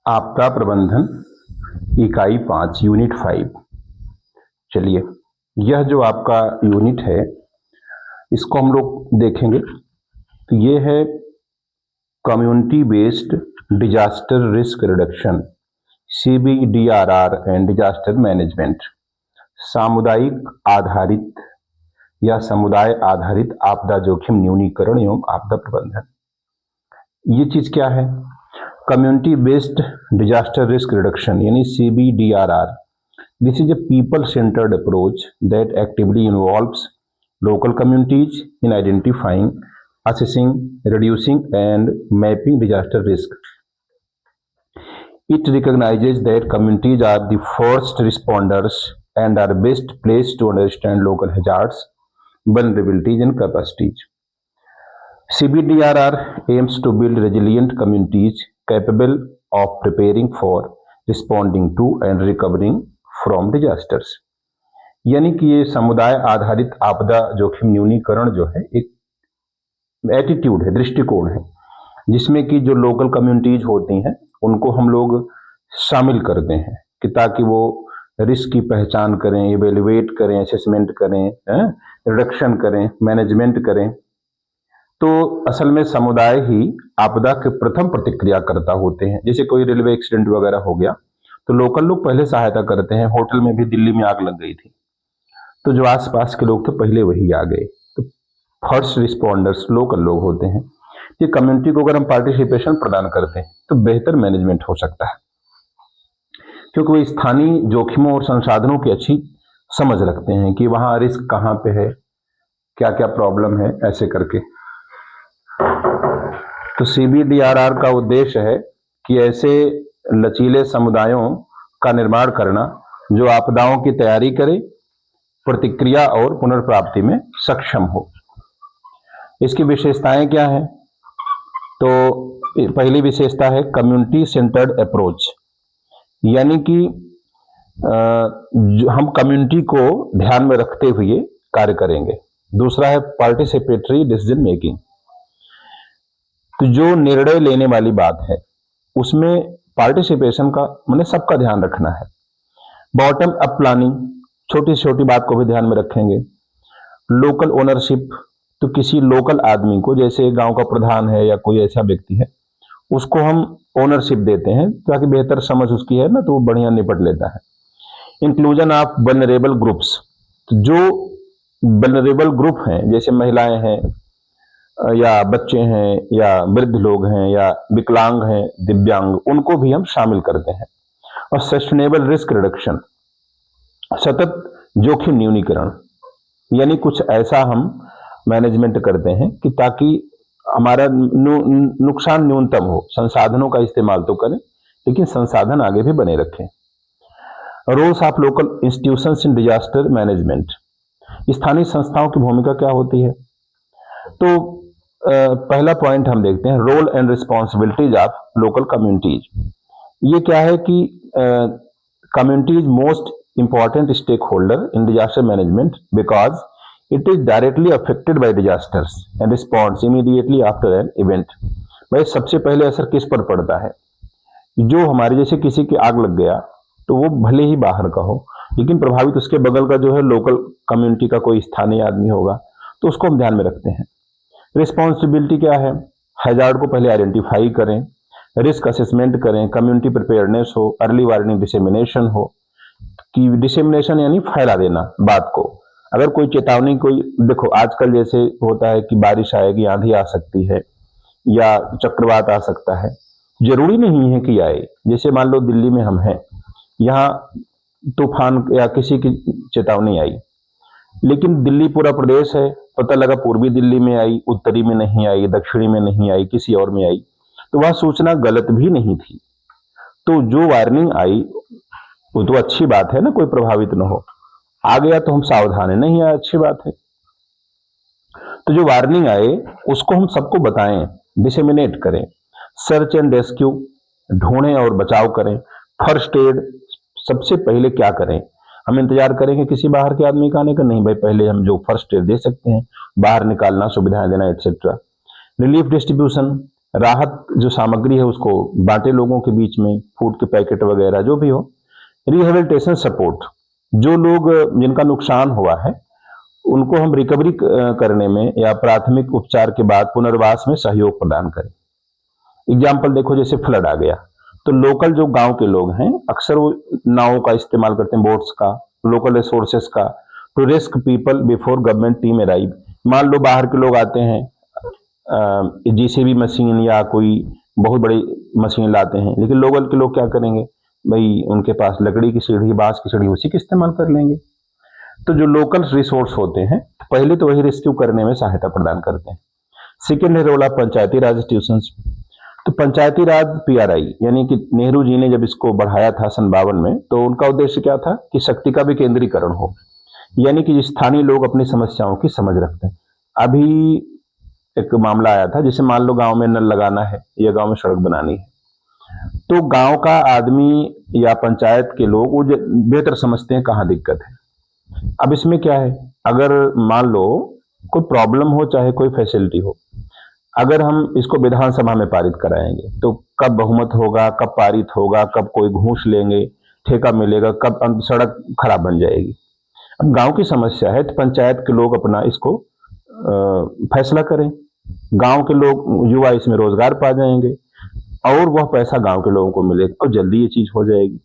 आपदा प्रबंधन इकाई 5 यूनिट 5। चलिए, यह जो आपका यूनिट है इसको हम लोग देखेंगे। तो ये है community based disaster risk reduction, CBDRR and disaster management. सामुदायिक आधारित या समुदाय आधारित आपदा जोखिम न्यूनीकरण एवं आपदा प्रबंधन। ये चीज क्या है? Community based disaster risk reduction यानी CBDRR। This is a people-centered approach that actively involves local communities in identifying, assessing, reducing, and mapping disaster risk. It recognizes that communities are the first responders and are best placed to understand local hazards, vulnerabilities, and capacities. CBDRR aims to build resilient communities capable of preparing for, responding to, and recovering from disasters. यानी कि ये समुदाय आधारित आपदा जोखिम न्यूनीकरण जो है एक एटीट्यूड है, दृष्टिकोण है, जिसमें कि जो लोकल कम्युनिटीज होती हैं उनको हम लोग शामिल करते हैं कि ताकि वो रिस्क की पहचान करें, इवेल्युएट करें, असेसमेंट करें, रिडक्शन करें, मैनेजमेंट करें। तो असल में समुदाय ही आपदा के प्रथम प्रतिक्रियाकर्ता होते हैं। जैसे कोई रेलवे एक्सीडेंट वगैरह हो गया तो लोकल लोग पहले सहायता करते हैं। होटल में भी दिल्ली में आग लग गई थी तो जो आसपास के लोग थे पहले वही आ गए। तो फर्स्ट रिस्पॉन्डर्स लोकल लोग होते हैं। ये कम्युनिटी को अगर हम पार्टिसिपेशन प्रदान करते हैं तो बेहतर मैनेजमेंट हो सकता है, क्योंकि वो स्थानीय जोखिमों और संसाधनों की अच्छी समझ रखते हैं कि वहां रिस्क कहाँ पे है, क्या क्या प्रॉब्लम है, ऐसे करके। तो CBDRR का उद्देश्य है कि ऐसे लचीले समुदायों का निर्माण करना जो आपदाओं की तैयारी करे, प्रतिक्रिया और पुनर्प्राप्ति में सक्षम हो। इसकी विशेषताएं क्या है? तो पहली विशेषता है कम्युनिटी सेंटर्ड अप्रोच, यानी कि हम कम्युनिटी को ध्यान में रखते हुए कार्य करेंगे। दूसरा है पार्टिसिपेटरी डिसीजन मेकिंग। तो जो निर्णय लेने वाली बात है उसमें पार्टिसिपेशन का मैंने सबका ध्यान रखना है। बॉटम अप प्लानिंग, छोटी से छोटी बात को भी ध्यान में रखेंगे। लोकल ओनरशिप, तो किसी लोकल आदमी को, जैसे गांव का प्रधान है या कोई ऐसा व्यक्ति है, उसको हम ओनरशिप देते हैं ताकि बेहतर समझ उसकी है ना, तो वो बढ़िया निपट लेता है। इंक्लूजन ऑफ वल्नरेबल ग्रुप्स, जो वल्नरेबल ग्रुप हैं जैसे महिलाएं हैं या बच्चे हैं या वृद्ध लोग हैं या विकलांग हैं, दिव्यांग, उनको भी हम शामिल करते हैं। और सस्टेनेबल रिस्क रिडक्शन, सतत जोखिम न्यूनीकरण, यानी कुछ ऐसा हम मैनेजमेंट करते हैं कि ताकि हमारा नुकसान न्यूनतम हो। संसाधनों का इस्तेमाल तो करें लेकिन संसाधन आगे भी बने रखें। Roles of local institutions in disaster management, स्थानीय संस्थाओं की भूमिका क्या होती है? तो पहला पॉइंट हम देखते हैं, role and responsibilities of local communities. ये क्या है कि community is most important stakeholder in disaster management because it is directly affected by disasters and response immediately after an event. भाई सबसे पहले असर किस पर पड़ता है? जो हमारे जैसे किसी की आग लग गया तो वो भले ही बाहर का हो लेकिन प्रभावित उसके बगल का जो है लोकल कम्युनिटी का कोई स्थानीय आदमी होगा, तो उसको हम ध्यान में रखते हैं। रिस्पॉन्सिबिलिटी क्या है? हैजार्ड को पहले आइडेंटिफाई करें, रिस्क असेसमेंट करें, कम्युनिटी प्रिपेयरनेस हो, अर्ली वार्निंग डिसेमिनेशन हो। कि डिसेमिनेशन यानी फैला देना बात को। अगर कोई चेतावनी, कोई देखो आजकल जैसे होता है कि बारिश आएगी, आंधी आ सकती है या चक्रवात आ सकता है, जरूरी नहीं है कि आए। जैसे मान लो दिल्ली में हम हैं, यहाँ तूफान या किसी की चेतावनी आई, लेकिन दिल्ली पूरा प्रदेश है, पता लगा पूर्वी दिल्ली में आई, उत्तरी में नहीं आई, दक्षिणी में नहीं आई, किसी और में आई, तो वह सूचना गलत भी नहीं थी। तो जो वार्निंग आई वो तो अच्छी बात है ना, कोई प्रभावित न हो। आ गया तो हम सावधान है, नहीं आया अच्छी बात है। तो जो वार्निंग आए उसको हम सबको बताएं, डिसेमिनेट करें। सर्च एंड रेस्क्यू, ढूंढें और बचाव करें। फर्स्ट एड, सबसे पहले क्या करें? हम इंतजार करेंगे किसी बाहर के आदमी का आने का? नहीं भाई, पहले हम जो फर्स्ट एड दे सकते हैं, बाहर निकालना, सुविधाएं देना, एटसेट्रा। रिलीफ डिस्ट्रीब्यूशन, राहत जो सामग्री है उसको बांटे लोगों के बीच में, फूड के पैकेट वगैरह जो भी हो। रिहेबिलिटेशन सपोर्ट, जो लोग जिनका नुकसान हुआ है उनको हम रिकवरी करने में या प्राथमिक उपचार के बाद पुनर्वास में सहयोग प्रदान करें। एग्जाम्पल देखो, जैसे फ्लड आ गया तो लोकल जो गांव के लोग हैं अक्सर वो नावों का इस्तेमाल करते हैं, बोट्स का, लोकल रिसोर्सेस का, to rescue people before government team arrive. मान लो बाहर के लोग आते हैं, जेसीबी मशीन या कोई बहुत बड़ी मशीन लाते हैं, लेकिन लोकल के लोग क्या करेंगे भाई, उनके पास लकड़ी की सीढ़ी, बांस की सीढ़ी, उसी का इस्तेमाल कर लेंगे। तो जो लोकल रिसोर्स होते हैं पहले तो वही रेस्क्यू करने में सहायता प्रदान करते हैं। सेकेंड है role of Panchayati Raj institutions. तो पंचायती राज पीआरआई यानी कि नेहरू जी ने जब इसको बढ़ाया था सन 52 में, तो उनका उद्देश्य क्या था कि शक्ति का विकेंद्रीकरण हो, यानी कि स्थानीय लोग अपनी समस्याओं की समझ रखते हैं। अभी एक मामला आया था, जैसे मान लो गांव में नल लगाना है या गांव में सड़क बनानी है, तो गांव का आदमी या पंचायत के लोग वो बेहतर समझते हैं कहाँ दिक्कत है। अब इसमें क्या है, अगर मान लो कोई प्रॉब्लम हो, चाहे कोई फैसिलिटी हो, अगर हम इसको विधानसभा में पारित कराएंगे तो कब बहुमत होगा, कब पारित होगा, कब कोई घूस लेंगे, ठेका मिलेगा, कब सड़क खराब बन जाएगी। अब गांव की समस्या है तो पंचायत के लोग अपना इसको फैसला करें, गांव के लोग, युवा इसमें रोजगार पा जाएंगे और वह पैसा गांव के लोगों को मिलेगा और जल्दी ये चीज हो जाएगी।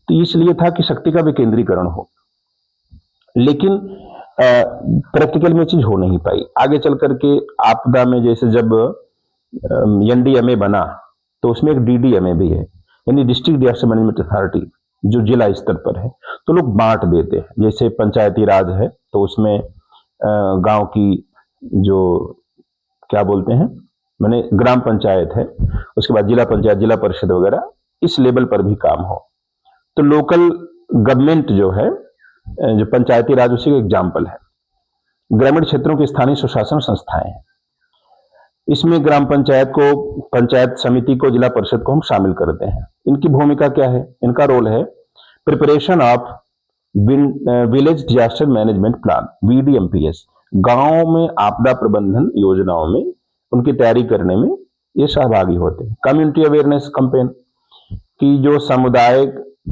तो इसलिए था कि शक्ति का विकेंद्रीकरण हो, लेकिन प्रैक्टिकल में चीज हो नहीं पाई। आगे चल करके आपदा में, जैसे जब एनडीएमए बना तो उसमें एक डीडीएमए भी है, यानी डिस्ट्रिक्ट डिजास्टर मैनेजमेंट अथॉरिटी, जो जिला स्तर पर है, तो लोग बांट देते हैं। जैसे पंचायती राज है तो उसमें गांव की जो क्या बोलते हैं, मैंने ग्राम पंचायत है, उसके बाद जिला पंचायत, जिला परिषद वगैरह, इस लेवल पर भी काम हो। तो लोकल गवर्नमेंट जो है, जो पंचायती राज, उसी का एग्जाम्पल है। ग्रामीण क्षेत्रों की स्थानीय सुशासन संस्थाएं हैं, इसमें ग्राम पंचायत को, पंचायत समिति को, जिला परिषद को हम शामिल करते हैं। इनकी भूमिका क्या है, इनका रोल है preparation of village disaster management plan, VDMPS, गांव में आपदा प्रबंधन योजनाओं में उनकी तैयारी करने में ये सहभागी होते हैं। कम्युनिटी अवेयरनेस कैंपेन, की जो समुदाय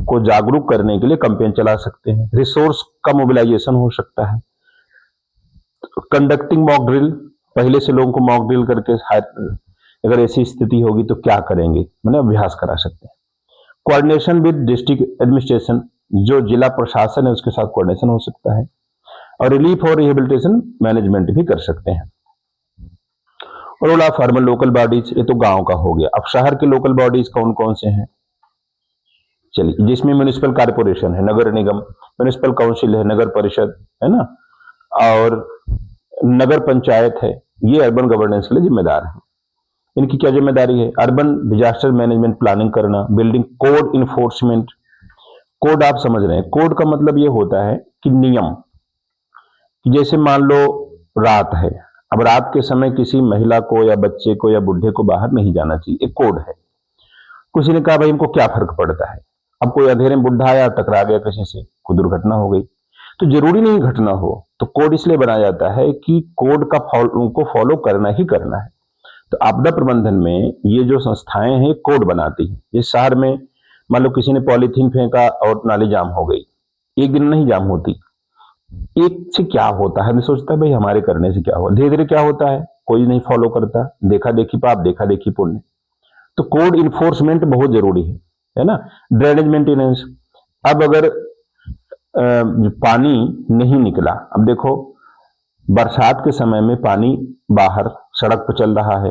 को जागरूक करने के लिए कैंपेन चला सकते हैं। रिसोर्स का मोबिलाइजेशन हो सकता है। कंडक्टिंग मॉक ड्रिल, पहले से लोगों को मॉक ड्रिल करके अगर ऐसी स्थिति होगी तो क्या करेंगे, मैंने अभ्यास करा सकते हैं। कोऑर्डिनेशन विद डिस्ट्रिक्ट एडमिनिस्ट्रेशन, जो जिला प्रशासन है उसके साथ कोऑर्डिनेशन हो सकता है। और रिलीफ और रिहेबिलिटेशन मैनेजमेंट भी कर सकते हैं। Role of urban local bodies, ये तो गांव का हो गया। अब शहर के लोकल बॉडीज कौन कौन से हैं, चलिए, जिसमें म्यूनिसिपल कारपोरेशन है, नगर निगम, म्यूनिसिपल काउंसिल है, नगर परिषद है ना, और नगर पंचायत है, ये अर्बन गवर्नेंस के लिए जिम्मेदार है। इनकी क्या जिम्मेदारी है, अर्बन डिजास्टर मैनेजमेंट प्लानिंग करना, बिल्डिंग कोड इन्फोर्समेंट। कोड आप समझ रहे हैं, कोड का मतलब ये होता है कि नियम, जैसे मान लो रात है, अब रात के समय किसी महिला को या बच्चे को या बुढ़े को बाहर नहीं जाना चाहिए, एक कोड है। किसी ने कहा भाई हमको क्या फर्क पड़ता है, अब कोई अंधेरे में बुढ़ा आया, टकरा गया किसी से, कोई दुर्घटना हो गई, तो जरूरी नहीं घटना हो, तो कोड इसलिए बनाया जाता है कि कोड का उनको फॉलो करना ही करना है। तो आपदा प्रबंधन में ये जो संस्थाएं हैं कोड बनाती हैं। इस शहर में मान लो किसी ने पॉलीथीन फेंका और नाली जाम हो गई, एक दिन नहीं जाम होती, एक से क्या होता है, मैं सोचता है भाई हमारे करने से क्या होगा, धीरे धीरे क्या होता है, कोई नहीं फॉलो करता, देखा देखी पाप, देखा देखी पुण्य। तो कोड इन्फोर्समेंट बहुत जरूरी है ना। ड्रेनेज मेंटेनेंस, अब अगर पानी नहीं निकला, अब देखो बरसात के समय में पानी बाहर सड़क पर चल रहा है,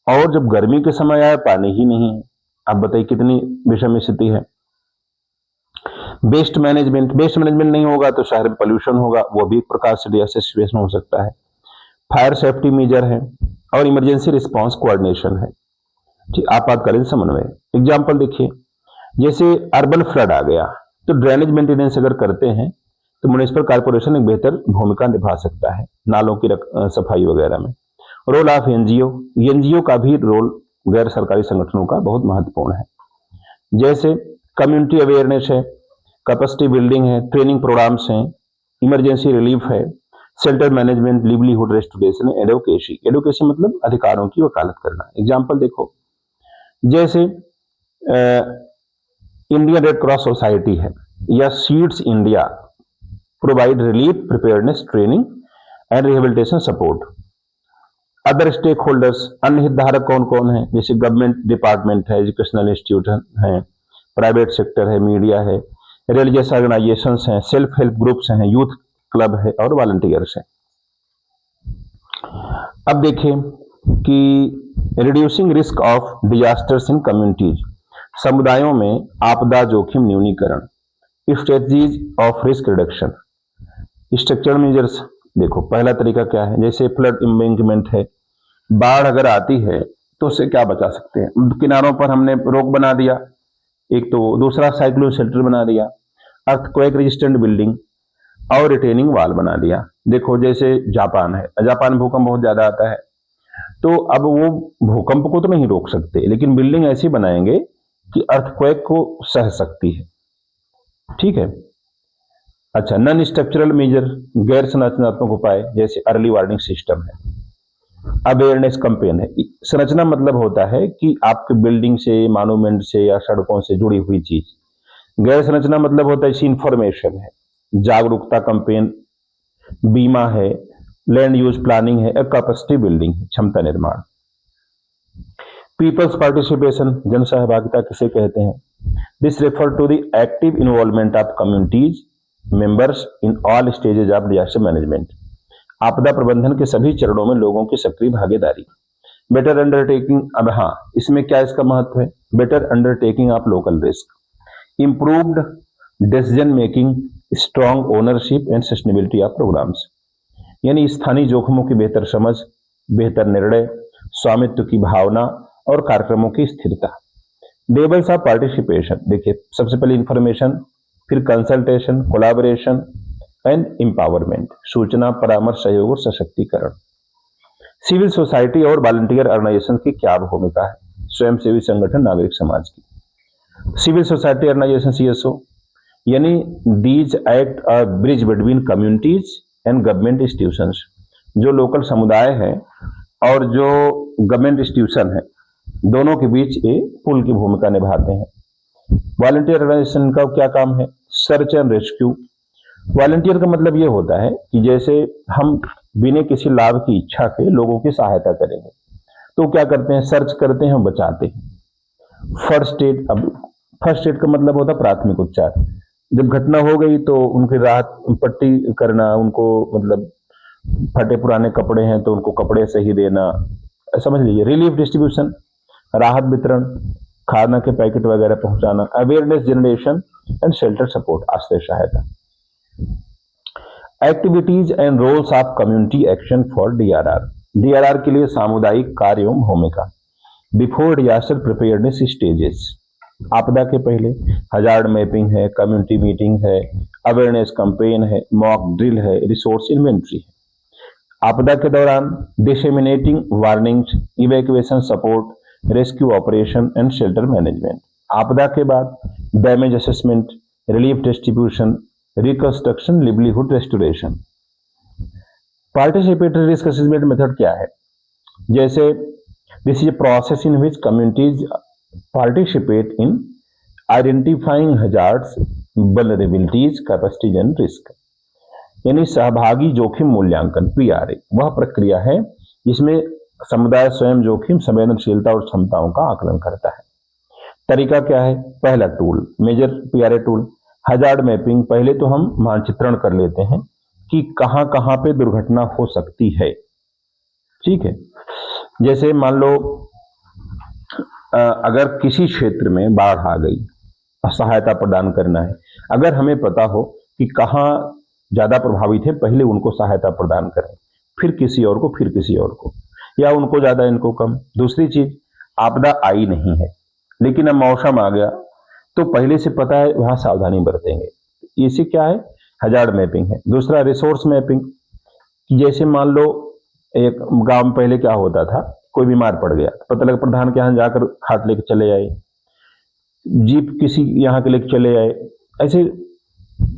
और जब गर्मी के समय आया पानी ही नहीं है, अब बताइए कितनी विषम स्थिति है। वेस्ट मैनेजमेंट, वेस्ट मैनेजमेंट नहीं होगा तो शहर में पोल्यूशन होगा, वो भी एक प्रकार से डिजास्टर सिचुएशन हो सकता है। फायर सेफ्टी मेजर है और इमरजेंसी रिस्पांस कोऑर्डिनेशन है, आपातकालीन समन्वय। एग्जाम्पल देखिए, जैसे अर्बन फ्लड आ गया तो ड्रेनेज मेंटेनेंस अगर करते हैं तो म्युनिसिपल कारपोरेशन एक बेहतर भूमिका निभा सकता है नालों की सफाई वगैरह में। रोल ऑफ एनजीओ, एनजीओ का भी रोल गैर सरकारी संगठनों का बहुत महत्वपूर्ण है। जैसे कम्युनिटी अवेयरनेस है, कैपेसिटी बिल्डिंग है, ट्रेनिंग प्रोग्राम्स हैं, इमरजेंसी रिलीफ है, shelter management, livelihood restoration, advocacy. Advocacy मतलब अधिकारों की वकालत करना। एग्जाम्पल देखो, जैसे इंडियन रेड क्रॉस सोसाइटी है या SEEDS India provide relief, preparedness, training and rehabilitation support. Other stakeholders, अन्य हितधारक कौन कौन है? जैसे गवर्नमेंट डिपार्टमेंट है, एजुकेशनल इंस्टीट्यूशन है, प्राइवेट सेक्टर है, मीडिया है, रिलीजियस ऑर्गेनाइजेशंस हैं, सेल्फ हेल्प ग्रुप्स हैं, यूथ क्लब है और वॉलंटियर्स हैं। अब देखें कि reducing risk of disasters in communities, समुदायों में आपदा जोखिम न्यूनीकरण, strategies of risk reduction, structural measures. देखो पहला तरीका क्या है, जैसे फ्लड एम्बैंकमेंट है, बाढ़ अगर आती है तो उससे क्या बचा सकते हैं? किनारों पर हमने रोक बना दिया एक, तो दूसरा साइक्लोन शेल्टर बना दिया, अर्थक्वेक रेजिस्टेंट बिल्डिंग और रिटेनिंग वॉल बना दिया। देखो जैसे जापान है, जापान में भूकंप बहुत ज्यादा आता है, तो अब वो भूकंप को तो नहीं रोक सकते, लेकिन बिल्डिंग ऐसी बनाएंगे कि अर्थक्वेक को सह सकती है। ठीक है। अच्छा, नॉन स्ट्रक्चरल मेजर, गैर संरचनात्मक उपाय, जैसे अर्ली वार्निंग सिस्टम है, अवेयरनेस कैंपेन है। संरचना मतलब होता है कि आपके बिल्डिंग से, मॉन्यूमेंट से या सड़कों से जुड़ी हुई चीज। गैर संरचना मतलब होता है इंफॉर्मेशन है, जागरूकता कैंपेन, बीमा है, लैंड यूज प्लानिंग है, कैपेसिटी बिल्डिंग है, क्षमता निर्माण। पीपल्स पार्टिसिपेशन, जन सहभागिता किसे कहते हैं? This refer to the active involvement of communities members in all stages of disaster management. आपदा प्रबंधन के सभी चरणों में लोगों की सक्रिय भागीदारी। बेटर अंडरटेकिंग, अब हाँ इसमें क्या इसका महत्व है? Better undertaking of local risk, improved decision making, strong ownership and sustainability of programmes. यानी स्थानीय जोखिमों की बेहतर समझ, बेहतर निर्णय, स्वामित्व की भावना और कार्यक्रमों की स्थिरता। लेवल्स ऑफ पार्टिसिपेशन, देखिए सबसे पहले इंफॉर्मेशन, फिर कंसल्टेशन, कोलैबोरेशन एंड एम्पावरमेंट, सूचना, परामर्श, सहयोग और सशक्तिकरण। सिविल सोसाइटी और वॉलंटियर ऑर्गेनाइजेशन की क्या भूमिका है? स्वयंसेवी संगठन, नागरिक समाज की। सिविल सोसाइटी ऑर्गेनाइजेशन सीएसओ, यानी these act a bridge between communities and government institutions. जो लोकल समुदाय है और जो गवर्नमेंट इंस्टीट्यूशन है, दोनों के बीच ये पुल की भूमिका निभाते हैं। वॉलंटियर ऑर्गेनाइजेशन का क्या काम है? Search and rescue. वॉलंटियर का मतलब ये होता है कि जैसे हम बिना किसी लाभ की इच्छा के लोगों की सहायता करेंगे, तो क्या करते हैं? सर्च करते हैं, बचाते हैं। फर्स्ट एड, अब फर्स्ट एड का मतलब होता है प्राथमिक उपचार। जब घटना हो गई तो उनकी राहत पट्टी करना, उनको मतलब फटे पुराने कपड़े हैं तो उनको कपड़े सही देना, समझ लीजिए। रिलीफ डिस्ट्रीब्यूशन, राहत वितरण, खाना के पैकेट वगैरह पहुंचाना। Awareness generation and shelter support, आश्रय सहायता। Activities and roles of community action for DRR. DRR के लिए सामुदायिक कार्य एवं भूमिका। बिफोर डिजास्टर प्रिपेयरनेस स्टेजेस, आपदा के पहले हजार्ड मैपिंग है, कम्युनिटी मीटिंग है, अवेयरनेस कैंपेन है, मॉक ड्रिल है, रिसोर्स इन्वेंट्री है। आपदा के दौरान disseminating warnings, evacuation support, rescue operation and shelter management. आपदा के बाद damage assessment, relief distribution, reconstruction, livelihood restoration. Participatory risk assessment method क्या है? जैसे this is a process in which communities participate in identifying hazards, vulnerabilities, capacities and risk. यानी सहभागी जोखिम मूल्यांकन, पीआरए, वह प्रक्रिया है जिसमें समुदाय स्वयं जोखिम, संवेदनशीलता और क्षमताओं का आकलन करता है। तरीका क्या है? पहला tool, major PRA tool, hazard mapping. पहले तो हम मानचित्रण कर लेते हैं कि कहां कहां पे दुर्घटना हो सकती है। ठीक है। जैसे मान लो अगर किसी क्षेत्र में बाढ़ आ गई, सहायता प्रदान करना है, अगर हमें पता हो कि कहां ज्यादा प्रभावित है, पहले उनको सहायता प्रदान करें, फिर किसी और को, फिर किसी और को, या उनको ज्यादा इनको कम। दूसरी चीज, आपदा आई नहीं है लेकिन अब मौसम आ गया, तो पहले से पता है वहां सावधानी बरतेंगे। इसी क्या है? हजार्ड मैपिंग है। दूसरा रिसोर्स मैपिंग, जैसे मान लो एक गांव में पहले क्या होता था, कोई बीमार पड़ गया, पता लगा प्रधान के यहाँ जाकर खाट लेके चले आए, जीप किसी यहाँ के लेके चले आए। ऐसे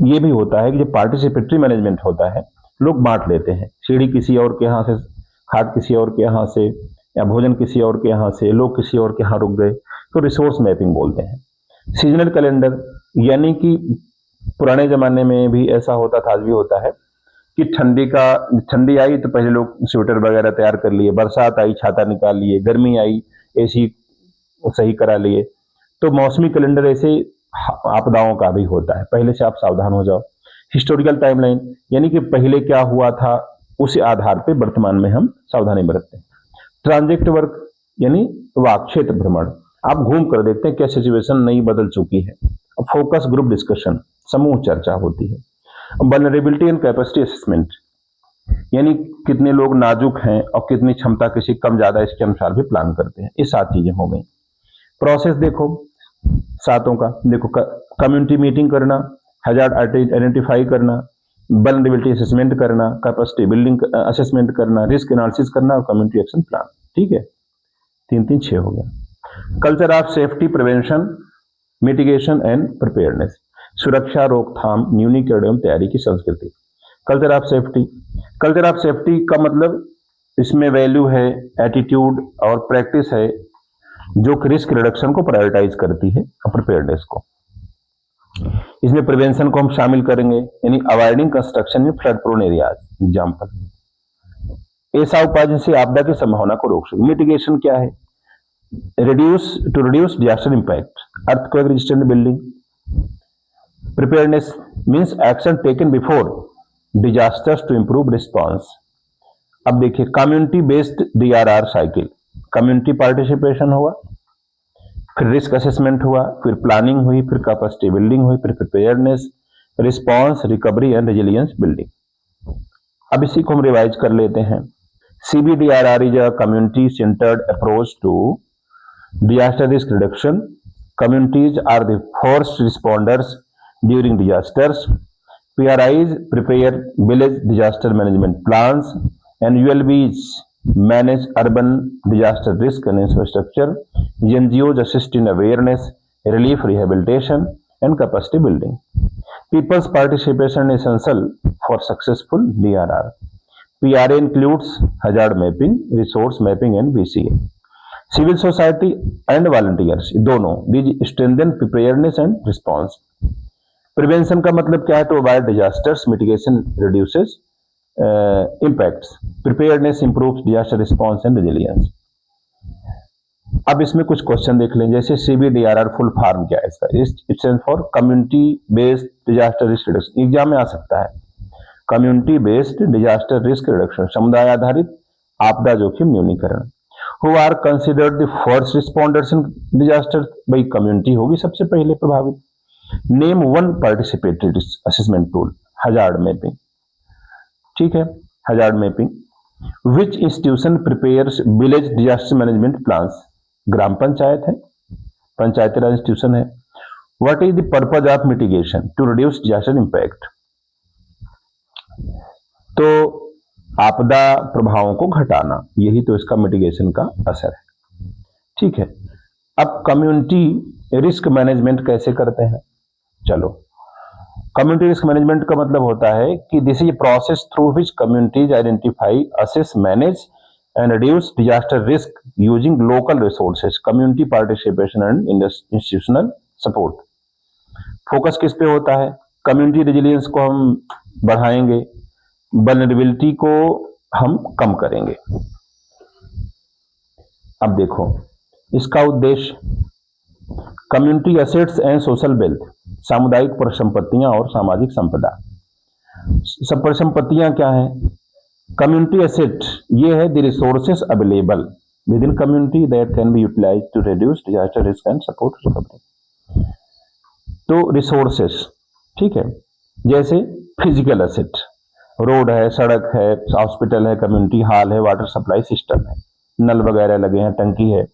ये भी होता है कि जब पार्टिसिपेटरी मैनेजमेंट होता है, लोग बांट लेते हैं, सीढ़ी किसी और के यहाँ से, खाट किसी और के यहाँ से, या भोजन किसी और के यहाँ से, लोग किसी और के यहाँ रुक गए, तो रिसोर्स मैपिंग बोलते हैं। सीजनल कैलेंडर, यानी कि पुराने जमाने में भी ऐसा होता था, आज भी होता है कि ठंडी आई तो पहले लोग स्वेटर वगैरह तैयार कर लिए, बरसात आई छाता निकाल लिए, गर्मी आई एसी सही करा लिए। तो मौसमी कैलेंडर ऐसे आपदाओं का भी होता है, पहले से आप सावधान हो जाओ। हिस्टोरिकल टाइमलाइन, यानी कि पहले क्या हुआ था उसी आधार पे वर्तमान में हम सावधानी बरतते हैं। ट्रांजिट वर्क, यानी वाक क्षेत्र भ्रमण, आप घूम कर देखते हैं क्या सिचुएशन नई बदल चुकी है। फोकस ग्रुप डिस्कशन, समूह चर्चा होती है। वल्नरेबिलिटी एंड कैपेसिटी असेसमेंट, यानी कितने लोग नाजुक हैं और कितनी क्षमता किसी कम ज्यादा, इसके अनुसार भी प्लान करते हैं। ये 7 चीजें हो गई। प्रोसेस देखो सातों का, देखो कम्युनिटी मीटिंग करना, हैजार्ड आइडेंटिफाई करना, वल्नरेबिलिटी असेसमेंट करना, कैपेसिटी बिल्डिंग असेसमेंट करना, रिस्क एनालिसिस करना और कम्युनिटी एक्शन प्लान। ठीक है, 3 6 हो गया। Culture of safety, prevention, mitigation and preparedness, सुरक्षा, रोकथाम, न्यूनीकरण एवं तैयारी की संस्कृति। Culture of safety, culture of safety का मतलब इसमें वैल्यू है, एटीट्यूड और प्रैक्टिस है जो रिस्क रिडक्शन को प्रायोरिटाइज करती है और प्रिपेयरनेस को। इसमें प्रिवेंशन को हम शामिल करेंगे, यानी avoiding construction in flood prone areas, example. ऐसा उपाय जिससे आपदा की संभावना को रोक सके। मिटिगेशन क्या है? To reduce disaster impact, earthquake resistant building. Preparedness means action taken before disasters to improve response. अब देखिए, community based DRR cycle, community participation हुआ, फिर रिस्क असेसमेंट हुआ, फिर प्लानिंग हुई, फिर कैपेसिटी बिल्डिंग हुई, फिर preparedness, response, recovery and resilience building. अब इसी को हम रिवाइज कर लेते हैं। CBDRR is a community centred approach to disaster risk reduction. Communities are the first responders during disasters. PRIs prepare village disaster management plans, and ULBs manage urban disaster risk and infrastructure. NGOs assist in awareness, relief, rehabilitation, and capacity building. People's participation is essential for successful DRR. PRA includes hazard mapping, resource mapping, and VCA. Civil society and volunteers, दोनों these strengthen preparedness and response. Prevention का मतलब क्या है? तो avoid disasters, mitigation reduces impacts, preparedness improves disaster response and resilience. अब इसमें कुछ question देख लें, जैसे CBDRR फुल फॉर्म क्या है इसका? It stand for community based disaster risk reduction. Exam में आ सकता है, community based disaster risk reduction, समुदाय आधारित आपदा जोखिम न्यूनीकरण। Who are considered the first responders in disaster? भाई कम्युनिटी होगी सबसे पहले प्रभावित। Name one participatory assessment tool, hazard mapping. ठीक है, hazard mapping. Which institution prepares village disaster management plans? Gram panchayat है, पंचायती राज इंस्टीट्यूशन है। What is the purpose of mitigation? To reduce disaster impact. तो आपदा प्रभावों को घटाना, यही तो इसका मिटिगेशन का असर है। ठीक है, अब कम्युनिटी रिस्क मैनेजमेंट कैसे करते हैं? चलो, कम्युनिटी रिस्क मैनेजमेंट का मतलब होता है कि this is process through which communities identify, assess, manage and reduce disaster risk using local resources, community participation and institutional support. Focus किस पे होता है? कम्युनिटी रेजिलियंस को हम बढ़ाएंगे, वल्नरेबिलिटी को हम कम करेंगे। अब देखो, इसका उद्देश्य community assets and social wealth, सामुदायिक परिसंपत्तियां और सामाजिक संपदा। परिसंपत्तियां क्या है? कम्युनिटी एसेट ये है the resources available within community that can be utilised to reduce disaster risk and support recovery. तो रिसोर्सेस, ठीक है, जैसे फिजिकल एसेट, रोड है, सड़क है, हॉस्पिटल है, कम्युनिटी हॉल है, वाटर सप्लाई सिस्टम है, नल वगैरह लगे हैं, टंकी है।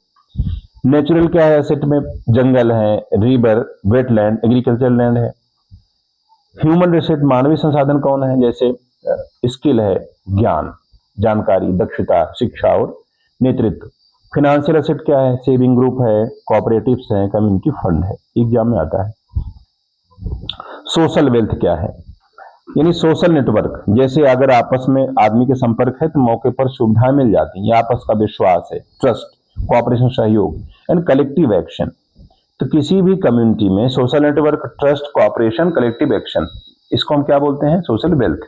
नेचुरल क्या है एसेट में? जंगल है, रिवर, वेटलैंड, एग्रीकल्चर लैंड है। ह्यूमन एसेट, मानवीय संसाधन कौन है? जैसे स्किल है, ज्ञान, जानकारी, दक्षता, शिक्षा और नेतृत्व। फाइनेंशियल एसेट क्या है? सेविंग ग्रुप है, कोऑपरेटिव्स है, कम्युनिटी फंड है, एग्जाम में आता है। सोशल वेल्थ क्या है? यानी सोशल नेटवर्क, जैसे अगर आपस में आदमी के संपर्क है तो मौके पर सुविधाएं मिल जाती हैं, ये आपस का विश्वास है, ट्रस्ट, कोऑपरेशन, सहयोग एंड कलेक्टिव एक्शन। तो किसी भी कम्युनिटी में social network, trust, cooperation, collective action, इसको हम क्या बोलते हैं? Social wealth.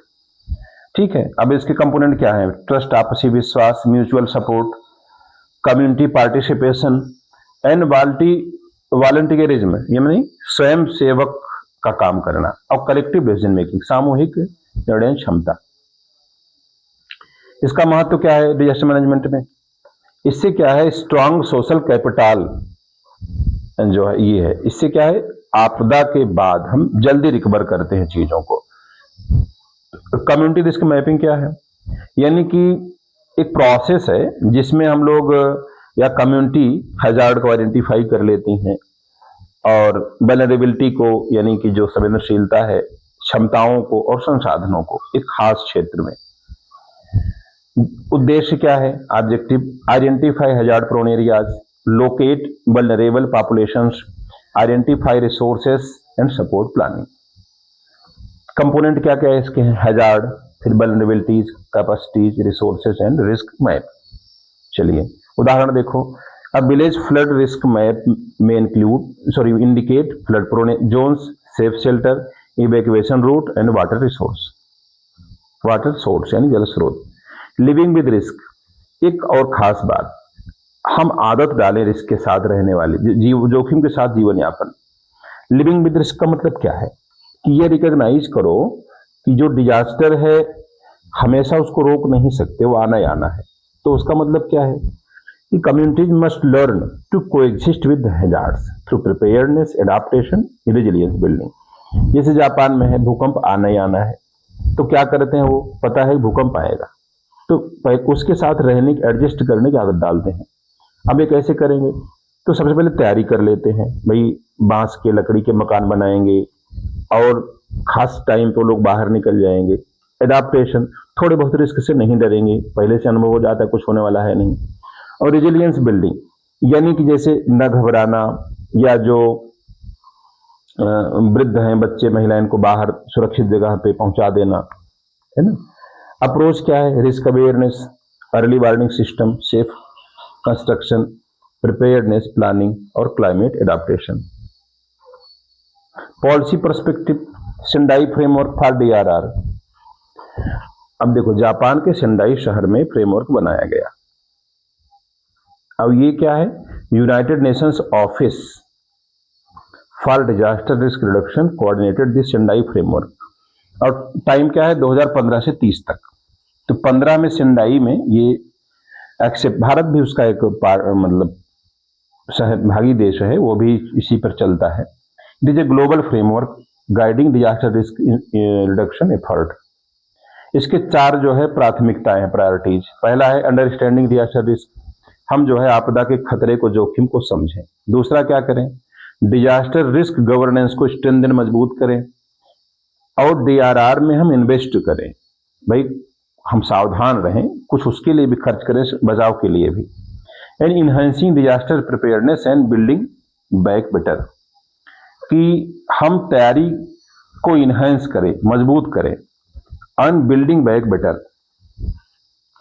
ठीक है, अब इसके कंपोनेंट क्या है? ट्रस्ट, आपसी विश्वास, mutual support, community participation and volunteerism, ये मानी स्वयं सेवक का काम करना, और कलेक्टिव डिसीजन मेकिंग, सामूहिक निर्णय क्षमता। इसका महत्व क्या है डिजास्टर मैनेजमेंट में? इससे क्या है? स्ट्रांग सोशल कैपिटल जो है ये है। इससे क्या है? आपदा के बाद हम जल्दी रिकवर करते हैं चीजों को। कम्युनिटी रिस्क मैपिंग क्या है? यानी कि एक प्रोसेस है जिसमें हम लोग या कम्युनिटी हैजार्ड को आइडेंटिफाई कर लेती हैं और वल्नरेबिलिटी को, यानी कि जो संवेदनशीलता है, क्षमताओं को और संसाधनों को एक खास क्षेत्र में। उद्देश्य क्या है? Objective, identify hazard prone areas, locate vulnerable populations, identify resources and support planning. Component क्या क्या है इसके हैं? हैजार्ड, फिर vulnerabilities, capacities, resources and risk map. चलिए उदाहरण देखो। A village flood risk map may indicate flood prone zones, safe shelter, evacuation route and water source यानी जल स्रोत। लिविंग विद रिस्क, एक और खास बात, हम आदत डालें रिस्क के साथ रहने वाली, जोखिम के साथ जीवन यापन। लिविंग विद रिस्क का मतलब क्या है? कि ये रिकॉग्नाइज करो कि जो डिजास्टर है हमेशा उसको रोक नहीं सकते, वो आना ही आना है। तो उसका मतलब क्या है? कि communities must learn to coexist with the hazards through preparedness, adaptation, resilience building। जैसे जापान में है, भूकंप आना ही आना है, तो क्या करते हैं? वो पता है भूकंप आएगा तो उसके साथ रहने की, एडजस्ट करने की आदत डालते हैं। अब ये कैसे करेंगे? तो सबसे पहले तैयारी कर लेते हैं, भाई बांस के, लकड़ी के मकान बनाएंगे और खास टाइम पे लोग बाहर निकल जाएंगे। एडाप्टेशन, थोड़े बहुत रिस्क से नहीं डरेंगे, पहले से अनुभव हो जाता है कुछ होने वाला है नहीं। और रेजिलियंस बिल्डिंग, यानी कि जैसे न घबराना, या जो वृद्ध हैं, बच्चे, महिलाएं को बाहर सुरक्षित जगह पे पहुंचा देना, है ना। अप्रोच क्या है? Risk awareness, early warning system, safe construction, preparedness planning और climate adaptation. Policy perspective, Sendai framework for DRR। अब देखो, जापान के सेंडाई शहर में फ्रेमवर्क बनाया गया। अब ये क्या है? United Nations office for disaster risk reduction coordinated this Sendai framework. और टाइम क्या है? 2015 से 30 तक। तो 15 में सेंडाई में ये एक्सेप्ट, भारत भी उसका एक मतलब सहभागी देश है, वो भी इसी पर चलता है। It is a global framework guiding disaster risk reduction effort. इसके 4 जो है प्राथमिकताएं हैं, प्रायोरिटीज। पहला है अंडरस्टैंडिंग डिजास्टर रिस्क, हम जो है आपदा के खतरे को, जोखिम को समझें। दूसरा क्या करें? डिजास्टर रिस्क गवर्नेंस को स्ट्रेंथन, मजबूत करें। और DRR में हम इन्वेस्ट करें, भाई हम सावधान रहें, कुछ उसके लिए भी खर्च करें, बचाव के लिए भी। And enhancing disaster preparedness and building back better, कि हम तैयारी को इनहेंस करें, मजबूत करें, एंड बिल्डिंग बैक बेटर।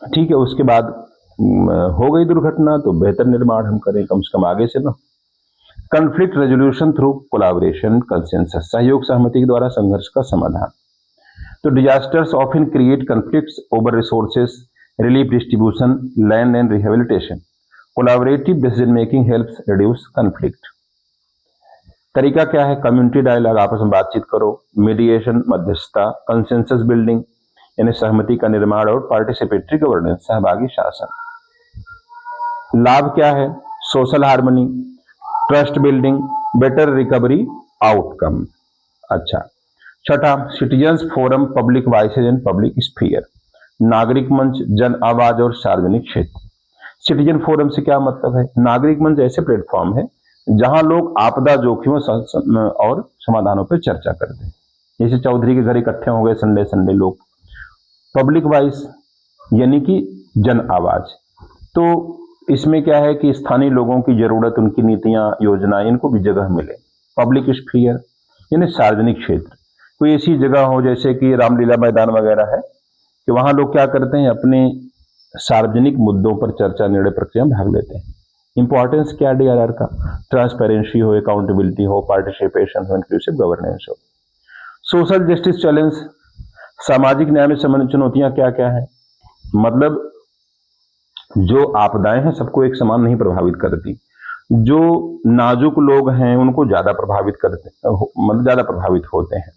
ठीक है, उसके बाद हो गई दुर्घटना तो बेहतर निर्माण हम करें, कम से कम आगे से ना। Conflict resolution through collaboration, consensus, सहयोग सहमति के द्वारा संघर्ष का समाधान। तो disasters often create conflicts over resources, relief distribution, land and rehabilitation. Collaborative decision making helps reduce conflict. तरीका क्या है? कम्युनिटी डायलॉग, आपस में बातचीत करो, मीडिएशन, मध्यस्थता, कंसेंसस बिल्डिंग यानी सहमति का निर्माण, और पार्टिसिपेटरी गवर्नेंस, सहभागी शासन। लाभ क्या है? Social harmony, trust building, better recovery outcome. अच्छा, छठा citizens forum, public voices and public sphere, नागरिक मंच, जन आवाज और सार्वजनिक क्षेत्र। सिटीजन फोरम से क्या मतलब है? नागरिक मंच ऐसे प्लेटफॉर्म है जहां लोग आपदा जोखिमों और समाधानों पर चर्चा करते हैं। जैसे चौधरी के घर इकट्ठे हो गए संडे लोग। पब्लिक वॉइस यानी कि जन आवाज, तो इसमें क्या है कि स्थानीय लोगों की जरूरत, उनकी नीतियां, योजनाएं, इनको भी जगह मिले। पब्लिक स्फीयर यानी सार्वजनिक क्षेत्र, कोई ऐसी जगह हो जैसे कि रामलीला मैदान वगैरह है कि वहां लोग क्या करते हैं, अपने सार्वजनिक मुद्दों पर चर्चा निर्णय प्रक्रिया में भाग लेते हैं। इंपॉर्टेंस क्या डीआरआर का, ट्रांसपेरेंसी हो, अकाउंटेबिलिटी हो, पार्टिसिपेशन हो, इंक्लूसिव गवर्नेंस हो। सोशल जस्टिस चैलेंज, सामाजिक न्याय में संबंधित चुनौतियां क्या क्या है, मतलब जो आपदाएं हैं सबको एक समान नहीं प्रभावित करती, जो नाजुक लोग हैं उनको ज्यादा प्रभावित करते, मतलब ज्यादा प्रभावित होते हैं,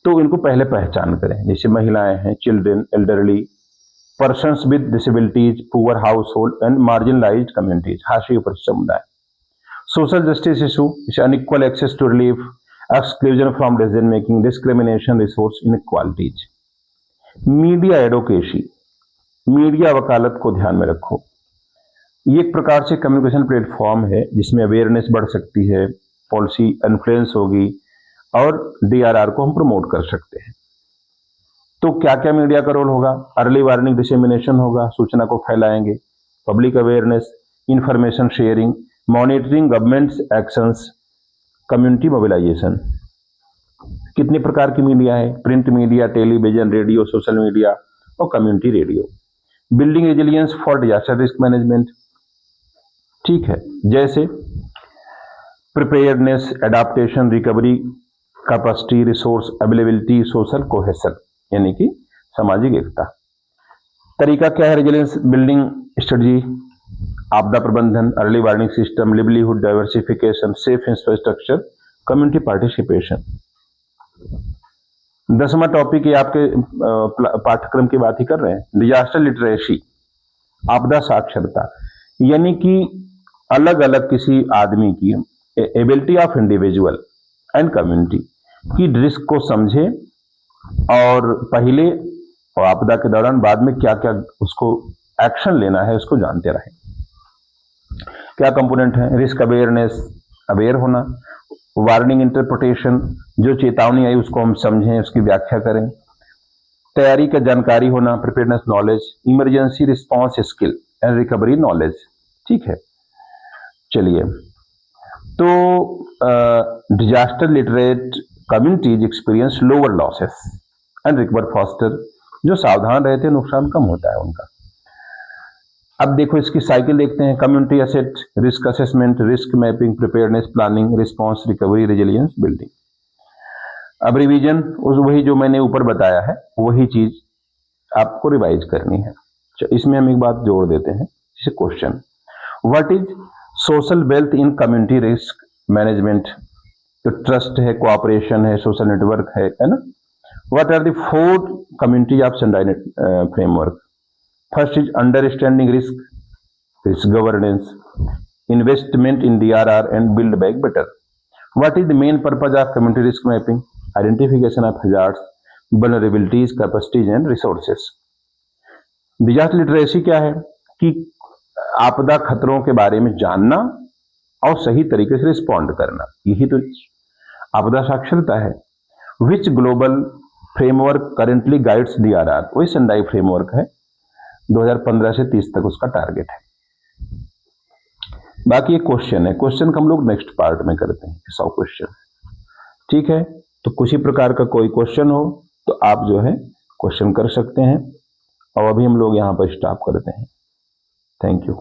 तो इनको पहले पहचान करें। जैसे महिलाएं हैं, children, elderly persons with disabilities, poor household and marginalised communities, हाशिए पर समुदाय। सोशल जस्टिस इशू जैसे unequal access to relief, exclusion from decision making, discrimination, resource inequalities. Media advocacy, media वकालत को ध्यान में रखो। ये एक प्रकार से कम्युनिकेशन प्लेटफॉर्म है जिसमें अवेयरनेस बढ़ सकती है, पॉलिसी इन्फ्लुएंस होगी और डीआरआर को हम प्रमोट कर सकते हैं। तो क्या क्या मीडिया का रोल होगा, अर्ली वार्निंग डिसेमिनेशन होगा, सूचना को फैलाएंगे, public awareness, information sharing, monitoring governments actions, community mobilisation. कितने प्रकार की मीडिया है, print media, television, radio, social media और community radio. Building resilience for disaster risk management, ठीक है, जैसे preparedness, adaptation, recovery capacity, resource availability, social cohesion यानी कि सामाजिक एकता। तरीका क्या है, रेजिलियंस बिल्डिंग स्ट्रेटजी, आपदा प्रबंधन, early warning system, livelihood diversification, safe infrastructure, community participation. 10वां टॉपिक ये आपके पाठ्यक्रम की बात ही कर रहे हैं, डिजास्टर लिटरेसी, आपदा साक्षरता, यानी कि अलग अलग किसी आदमी की ability of individual and community की रिस्क को समझे और पहले और आपदा के दौरान बाद में क्या क्या उसको एक्शन लेना है उसको जानते रहें। क्या कंपोनेंट है, रिस्क अवेयरनेस, अवेयर होना, वार्निंग इंटरप्रिटेशन, जो चेतावनी आई उसको हम समझें, उसकी व्याख्या करें, तैयारी का जानकारी होना, preparedness knowledge, emergency response skill and recovery knowledge, ठीक है। चलिए, तो disaster literate communities experience lower losses and recover faster, जो सावधान रहते हैं नुकसान कम होता है उनका। अब देखो इसकी साइकिल देखते हैं, community asset, risk assessment, risk mapping, preparedness planning, response, recovery, resilience building. अब रिवीजन उस वही जो मैंने ऊपर बताया है वही चीज आपको रिवाइज करनी है। इसमें हम एक बात जोड़ देते हैं, जैसे question, what is social wealth in community risk management. तो ट्रस्ट है, कोऑपरेशन है, सोशल नेटवर्क है ना। What are the 4 community of Sendai framework. First is understanding risk, risk governance, investment in DRR and build back better. What is the main purpose of community risk mapping, identification of hazards, vulnerabilities, capacities and resources. Disaster literacy क्या है कि आपदा खतरों के बारे में जानना और सही तरीके से रिस्पॉन्ड करना, यही तो आपदा साक्षरता है। Which global framework currently guides DRR, वही सेंडाई फ्रेमवर्क है, 2015 से 30 तक उसका टारगेट है। बाकी एक क्वेश्चन है, क्वेश्चन को हम लोग नेक्स्ट पार्ट में करते हैं, 100 क्वेश्चन, ठीक है। तो किसी प्रकार का कोई क्वेश्चन हो तो आप जो है क्वेश्चन कर सकते हैं, और अभी हम लोग यहाँ पर स्टॉप करते हैं। Thank you.